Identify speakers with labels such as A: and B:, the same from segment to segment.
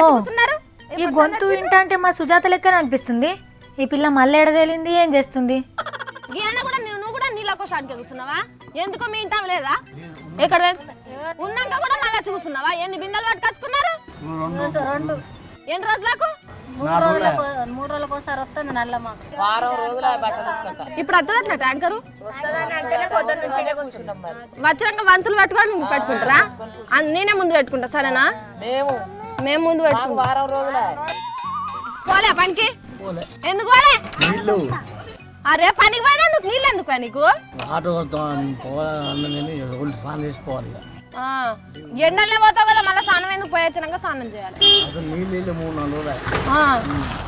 A: చూస్తున్నారు
B: ఈ గొంతు వింటా మా సుజాత లెక్కనే అనిపిస్తుంది. ఈ పిల్ల మళ్ళీ ఎడదేలింది, ఏం చేస్తుంది?
A: గీయన్న కూడా నువ్వు కూడా నీళ్ళకోసానికి కూర్చున్నావా? ఎందుకో మీ ఇంటాం లేదా? ఎక్కడ ఉన్నాక కూడా మళ్ళీ చూస్తున్నావా? ఎన్ని బిందెలు పట్టుకొచ్చుకున్నారు?
C: 2
A: ఎన్ని రోజులకు?
C: 3 రోజులకు ఒకసారి వస్తుంది నల్లమ్మ.
D: వారం రోజుల బట్టలు
A: ఇప్పుడు అర్థం ట్యాంకరు వచ్చినాక వంతులు పట్టుకొని పెట్టుకుంటారా? నేనే ముందు పెట్టుకుంటా, సరేనా? మేము ముందు పెట్టుకుంటాం.
D: వారం రోజుల
A: పోలే పనికి? ఎందుకు పోలే? అరే పనికి పోయినందుకు నీళ్ళు ఎందుకు నీకు? ఎండలే పోతావు కదా, మళ్ళీ స్నానం ఎందుకు పోయొచ్చినాక స్నానం చేయాలి.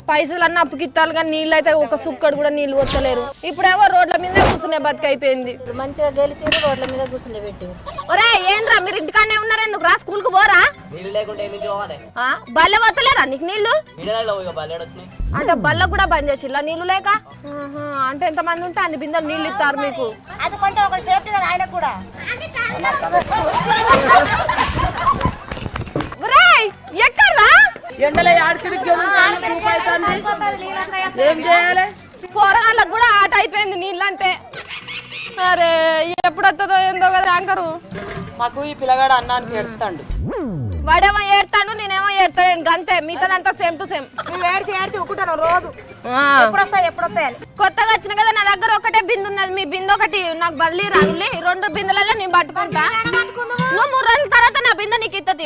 A: పైసలు అన్న అప్పుకిత్తాలు కానీ నీళ్ళు అయితే ఒక సుక్కడు కూడా నీళ్ళు వస్తలేరు. ఇప్పుడేమో రోడ్ల మీద కూర్చునే బతికైపోయింది.
C: మంచిగా గెలిచి రోడ్ల మీద కూర్చుని పెట్టి.
A: ఒరే ఏంద్రా మీరు ఇంటికానే ఉన్నారు, ఎందుకు రా? స్కూల్ కు పోరా? బల్లె పోతలేరా నీకు నీళ్లు? అంటే బల్ల కూడా బంద్ చేసిల్లా నీళ్లు లేక? అంటే ఎంతమంది ఉంటే అన్ని బిందెలు నీళ్ళు ఇస్తారు మీకు.
C: అది కొంచెం ఒక సేఫ్టీ కదా ఆయన కూడా.
A: ఎక్కడ్రా
D: ఎండలో
A: పోరగాళ్ళకు కూడా ఆట అయిపోయింది నీళ్ళంటే. అరే ఎప్పుడు వస్తుందో ఏందో కదా ట్యాంకరు.
D: మాకు ఈ పిల్లగాడు అన్నానికి ఎడతాడు.
A: వాడేమో ఏడతాను, నేనేమో ఏడతాను, అంతే. మిగతాదంతా సేమ్ టు సేమ్.
C: ఏడ్చి ఊకుంటాను రోజు. ఎప్పుడు వస్తాయి
A: కొత్తగా వచ్చిన కదా, నా దగ్గర ఒకటే బిందు ఉన్నది. మీ బిందు ఒకటి నాకు బదిలీ రాదులే. 2 బిందులలో నేను పట్టుకుంటా. నువ్వు 3 రోజుల తర్వాత నా బిందె నీకు ఇస్తుంది.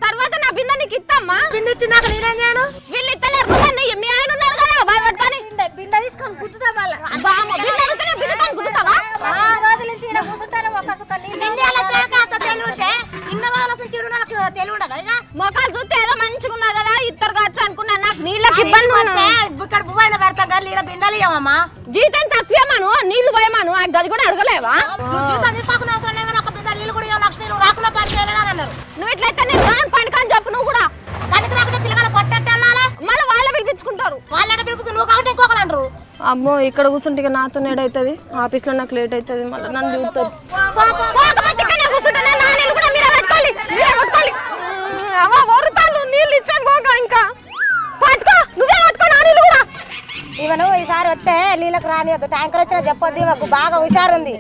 A: తర్వాత నా బిందె నీకు ఇస్తామ్మా.
C: బిందె ఇచ్చినాక నేనేం చేయను?
A: వీళ్ళు ఇస్తలేరు. మీ ఆయన ఉన్నారు కదా బాగా పట్టుకొని
C: బిందె తీసుకొని గుద్దుతా మళ్ళీ.
A: గుద్దుతావా?
C: రోజుల నుంచి కూర్చుంటాను. ఒక సుక్క నీళ్ళు
A: మొక్కలు చూస్తే ఏదో మంచిగా ఉన్నారు కదా, ఇద్దరు కావచ్చు అనుకున్నా. నాకు నీళ్ళకి ఇబ్బంది
C: ఇక్కడ బువ్వాయిలో పెడతా నీళ్ళ బిందెలు ఇవ్వమ్మా.
A: జీతం తక్కువమాను, నీళ్లు పోయమాను. ఆ గది కూడా అడగలేవా?
C: జీతం తీసుకోకుండా అవసరం లేదు. ఒక బిందె నీళ్ళు కూడా ఇవ్వాలి. లక్ష్మి నువ్వు రాకుండా పని చేయాలని అన్నారు.
A: నువ్వు ఇట్లయితే నేను రాను పని కానీ చెప్పు. నువ్వు కూడా
C: పనికి రాకుండా పిల్లలు పొట్టట్టు అన్నారా?
A: మళ్ళీ వాళ్ళే పిలిపించుకుంటారు.
C: వాళ్ళ పిలుపుకి నువ్వు కాబట్టి ఇంకొకరు అంటారు.
A: అమ్మో ఇక్కడ కూర్చుంటే నాతో లేట్ అవుతుంది. ఆఫీస్లో నాకు లేట్ అవుతుంది. మళ్ళీ నన్ను చూస్తారు. నీళ్ళు ఇచ్చాను బాగా. ఇంకా పట్టుకో, నువ్వే పట్టుకో నా నీళ్ళు కూడా.
C: ఈవెను ఈసారి వస్తే నీళ్ళకి రానియద్దు. ట్యాంకర్ వచ్చినా చెప్పొద్దు. మాకు బాగా హుషారుంది.